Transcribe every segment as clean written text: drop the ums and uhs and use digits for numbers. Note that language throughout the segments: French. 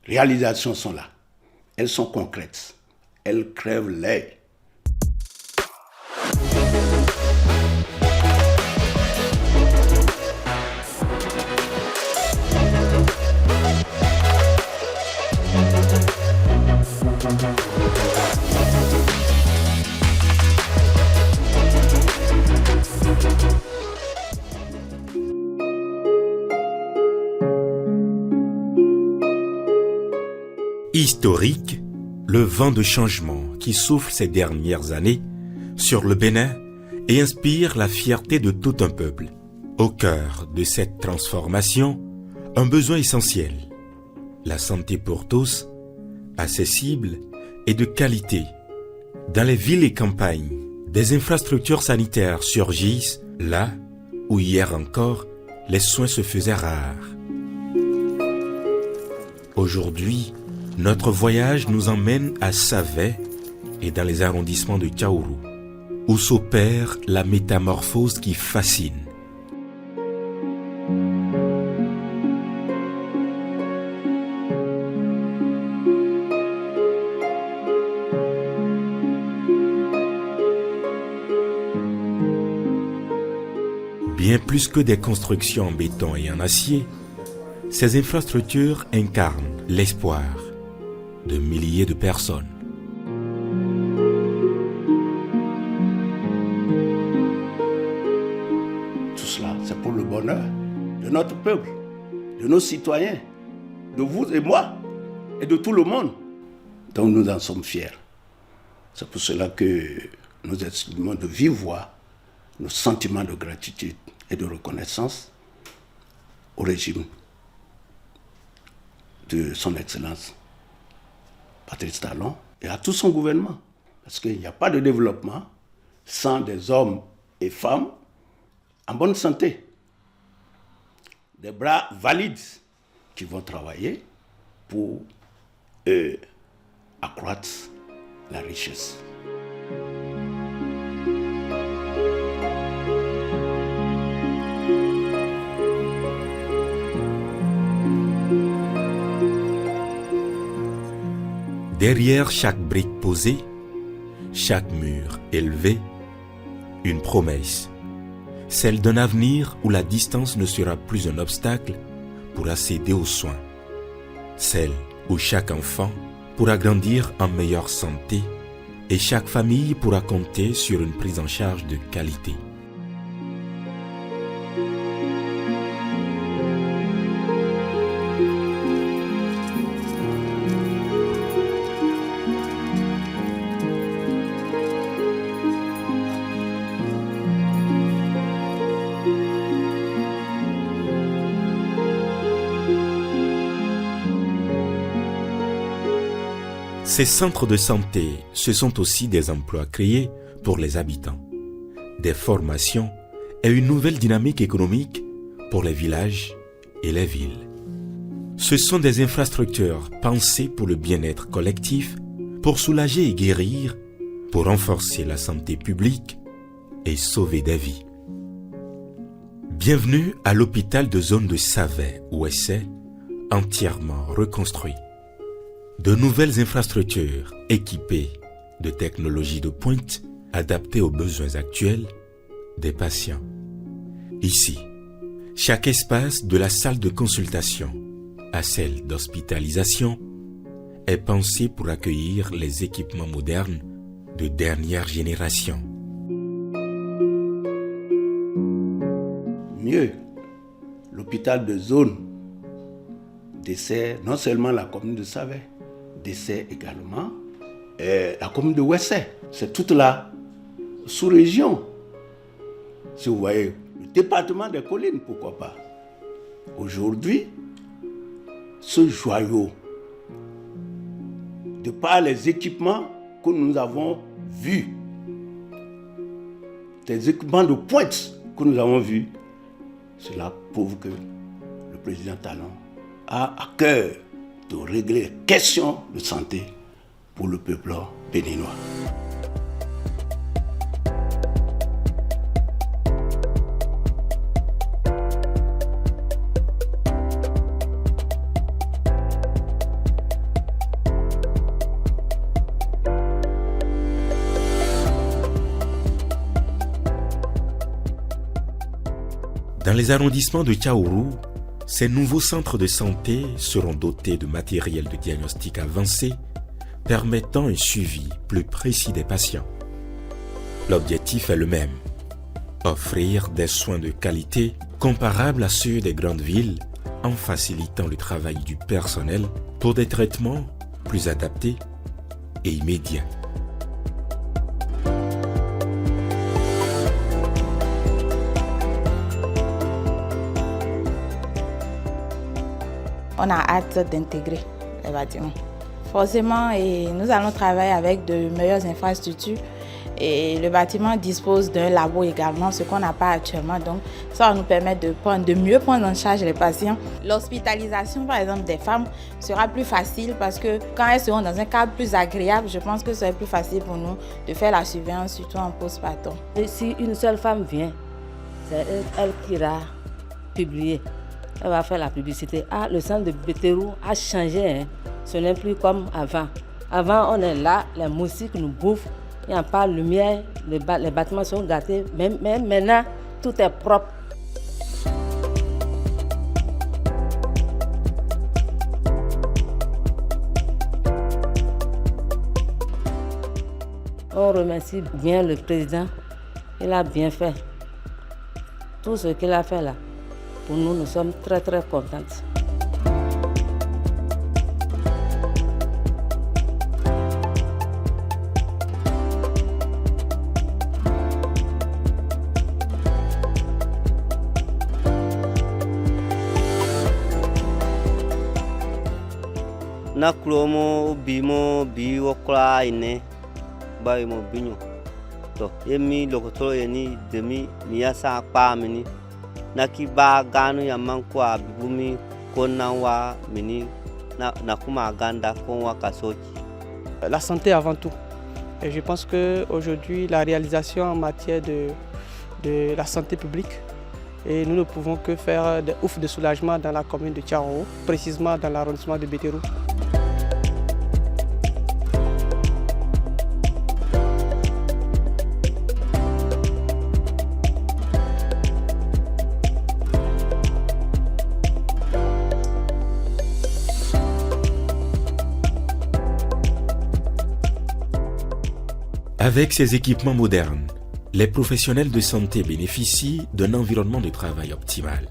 réalisations sont là. Elles sont concrètes. Elles crèvent l'œil. Historique, le vent de changement qui souffle ces dernières années sur le Bénin et inspire la fierté de tout un peuple. Au cœur de cette transformation, un besoin essentiel, la santé pour tous, accessible et de qualité. Dans les villes et campagnes, des infrastructures sanitaires surgissent là où hier encore, les soins se faisaient rares. Aujourd'hui, notre voyage nous emmène à Savet et dans les arrondissements de Tchaourou, où s'opère la métamorphose qui fascine. Bien plus que des constructions en béton et en acier, ces infrastructures incarnent l'espoir de milliers de personnes. Tout cela, c'est pour le bonheur de notre peuple, de nos citoyens, de vous et moi, et de tout le monde. Donc nous en sommes fiers. C'est pour cela que nous exprimons de vive voix nos sentiments de gratitude et de reconnaissance au régime de son Excellence Patrice Talon et à tout son gouvernement. Parce qu'il n'y a pas de développement sans des hommes et femmes en bonne santé. Des bras valides qui vont travailler pour accroître la richesse. Derrière chaque brique posée, chaque mur élevé, une promesse, celle d'un avenir où la distance ne sera plus un obstacle pour accéder aux soins, celle où chaque enfant pourra grandir en meilleure santé et chaque famille pourra compter sur une prise en charge de qualité. Ces centres de santé, ce sont aussi des emplois créés pour les habitants, des formations et une nouvelle dynamique économique pour les villages et les villes. Ce sont des infrastructures pensées pour le bien-être collectif, pour soulager et guérir, pour renforcer la santé publique et sauver des vies. Bienvenue à l'hôpital de zone de Savet, Ouessé, entièrement reconstruit. De nouvelles infrastructures équipées de technologies de pointe adaptées aux besoins actuels des patients. Ici, chaque espace de la salle de consultation à celle d'hospitalisation est pensé pour accueillir les équipements modernes de dernière génération. Mieux, l'hôpital de zone dessert non seulement la commune de Savet, dessert également la commune de Ouessé. C'est toute la sous-région. Si vous voyez, le département des collines, pourquoi pas. Aujourd'hui, ce joyau, de par les équipements que nous avons vus, des équipements de pointe que nous avons vus, cela prouve que le président Talon a à cœur de régler les questions de santé pour le peuple béninois. les arrondissements de Tchaourou, ces nouveaux centres de santé seront dotés de matériel de diagnostic avancé permettant un suivi plus précis des patients. L'objectif est le même, offrir des soins de qualité comparables à ceux des grandes villes en facilitant le travail du personnel pour des traitements plus adaptés et immédiats. On a hâte d'intégrer les bâtiments. Forcément, nous allons travailler avec de meilleures infrastructures et le bâtiment dispose d'un labo également, ce qu'on n'a pas actuellement. Donc, ça va nous permettre de mieux prendre en charge les patients. L'hospitalisation, par exemple, des femmes sera plus facile parce que quand elles seront dans un cadre plus agréable, je pense que ce sera plus facile pour nous de faire la surveillance, surtout en postpartum. Et si une seule femme vient, c'est elle qui ira publier. Elle va faire la publicité. Ah, le centre de Bétérou a changé. Ce n'est plus comme avant. Avant, on est là, les moustiques nous bouffent. Il n'y a pas de lumière, les bâtiments sont gâtés. Mais maintenant, tout est propre. On remercie bien le président. Il a bien fait. Tout ce qu'il a fait là. Pour nous, nous sommes très très contentes. Naklomo bimo bi wokla ine ba mo binyo to yemi lokoto yeni demi miyasa pa mini naki ba ganu ya manko abumi konanwa mini na kuma ganda konwa kasochi. La santé avant tout. Et je pense qu'aujourd'hui, la réalisation en matière de la santé publique, et nous ne pouvons que faire des ouf de soulagement dans la commune de Tchaourou, précisément dans l'arrondissement de Bétérou. Avec ces équipements modernes, les professionnels de santé bénéficient d'un environnement de travail optimal.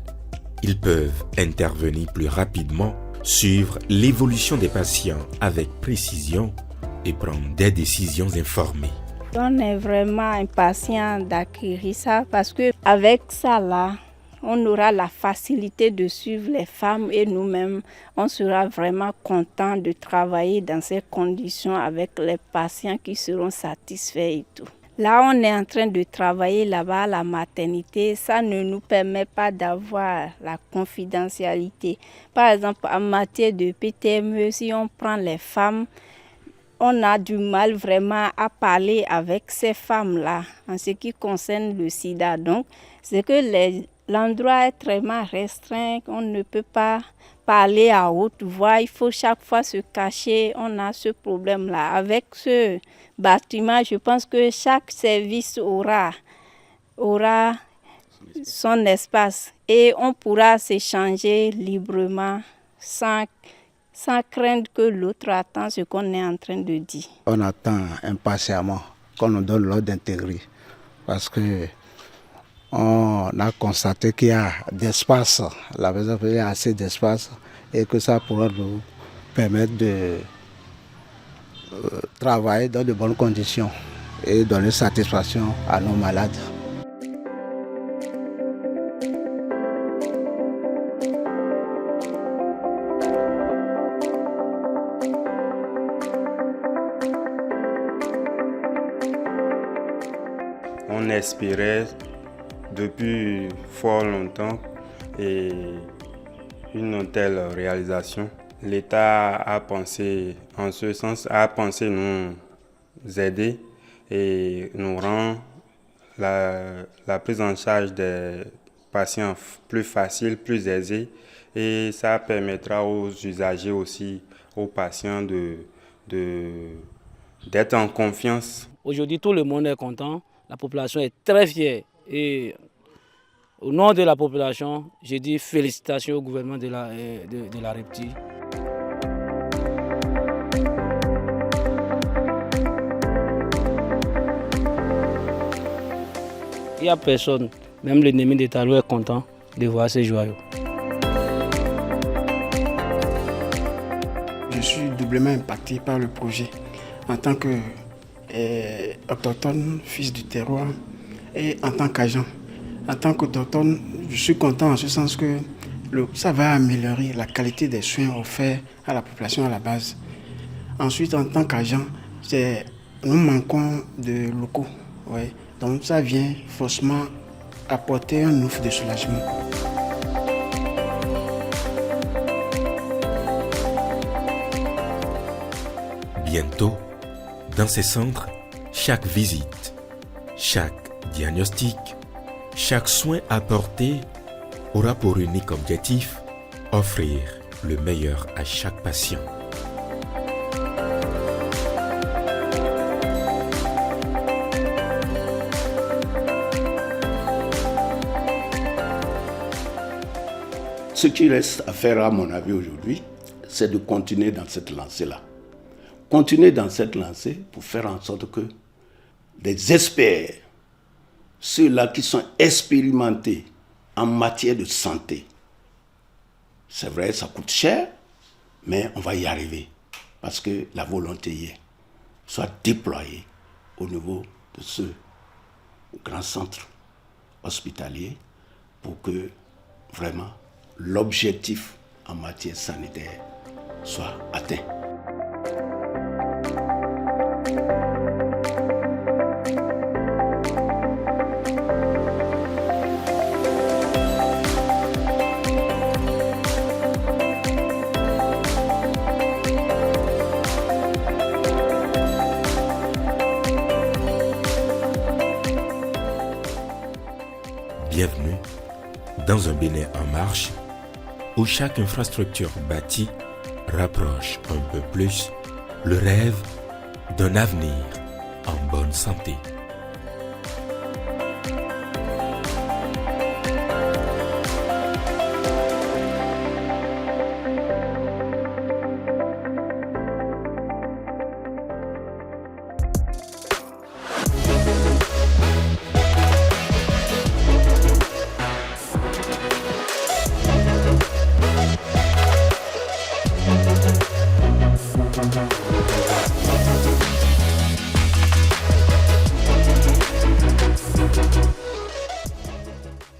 Ils peuvent intervenir plus rapidement, suivre l'évolution des patients avec précision et prendre des décisions informées. On est vraiment impatient d'acquérir ça parce qu'avec ça là, on aura la facilité de suivre les femmes et nous-mêmes, on sera vraiment content de travailler dans ces conditions avec les patients qui seront satisfaits et tout. Là, on est en train de travailler là-bas à la maternité. Ça ne nous permet pas d'avoir la confidentialité. Par exemple, en matière de PTME, si on prend les femmes, on a du mal vraiment à parler avec ces femmes-là en ce qui concerne le sida. Donc, c'est que l'endroit est très restreint, on ne peut pas parler à haute voix, il faut chaque fois se cacher, on a ce problème-là. Avec ce bâtiment, je pense que chaque service aura son espace et on pourra s'échanger librement sans craindre que l'autre attend ce qu'on est en train de dire. On attend impatiemment qu'on nous donne l'ordre d'intégrer parce que on a constaté qu'il y a d'espace, la maison il y a assez d'espace et que ça pourra nous permettre de travailler dans de bonnes conditions et donner satisfaction à nos malades. On espérait depuis fort longtemps et une telle réalisation. L'État a pensé en ce sens, a pensé nous aider et nous rendre la prise en charge des patients plus facile, plus aisée et ça permettra aux usagers aussi, aux patients d'être en confiance. Aujourd'hui, tout le monde est content, la population est très fière et Au nom de la population, je dis félicitations au gouvernement de la République. Il n'y a personne, même l'ennemi de Talou est content de voir ces joyaux. Je suis doublement impacté par le projet en tant que autochtone, fils du terroir, et en tant qu'agent. En tant qu'autochtone, je suis content en ce sens que ça va améliorer la qualité des soins offerts à la population à la base. Ensuite, en tant qu'agent, nous manquons de locaux. Ouais. Donc ça vient forcément apporter un ouf de soulagement. Bientôt, dans ces centres, chaque visite, chaque diagnostic, chaque soin apporté aura pour unique objectif offrir le meilleur à chaque patient. Ce qui reste à faire, à mon avis, aujourd'hui, c'est de continuer dans cette lancée-là. Continuer dans cette lancée pour faire en sorte que des experts, ceux-là qui sont expérimentés en matière de santé, c'est vrai, ça coûte cher, mais on va y arriver parce que la volonté y est, soit déployée au niveau de ce grand centre hospitalier pour que vraiment l'objectif en matière sanitaire soit atteint. Bienvenue dans un Bénin en marche où chaque infrastructure bâtie rapproche un peu plus le rêve d'un avenir en bonne santé.